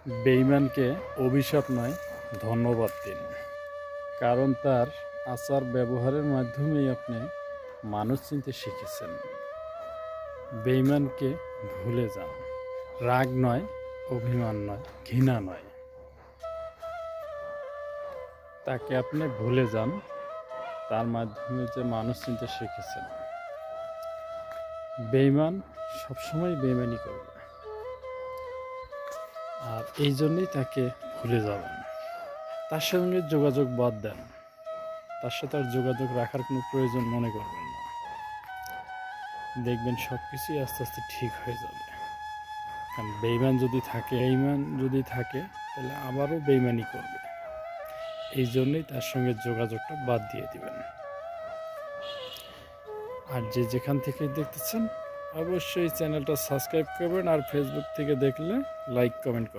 বেঈমানকে অভিশাপ নয়, ধন্যবাদ দিন। কারণ তার আচার ব্যবহারের মাধ্যমেই আপনি মানুষ চিনতে শিখেছেন। বেঈমানকে ভুলে যান। রাগ নয়, অভিমান নয়, ঘৃণা নয়, তাকে আপনি ভুলে যান। তার মাধ্যমে যে মানুষ চিনতে শিখেছেন। বেঈমান সবসময় বেঈমানি করবে, আর এই জন্যই তাকে ভুলে যাবেন। তার সঙ্গে যোগাযোগ বাদ দেন। তার সাথে আর যোগাযোগ রাখার কোনো প্রয়োজন মনে করবেন না। দেখবেন সব কিছুই আস্তে আস্তে ঠিক হয়ে যাবে। কারণ বেঈমান যদি থাকে তাহলে আবারও বেঈমানি করবে। এই জন্যই তার সঙ্গে যোগাযোগটা বাদ দিয়ে দিবেন। আর যে যেখান থেকে দেখতেছেন অবশ্যই চ্যানেলটা সাবস্ক্রাইব করবেন, আর ফেসবুক থেকে দেখলে লাইক কমেন্ট করবেন।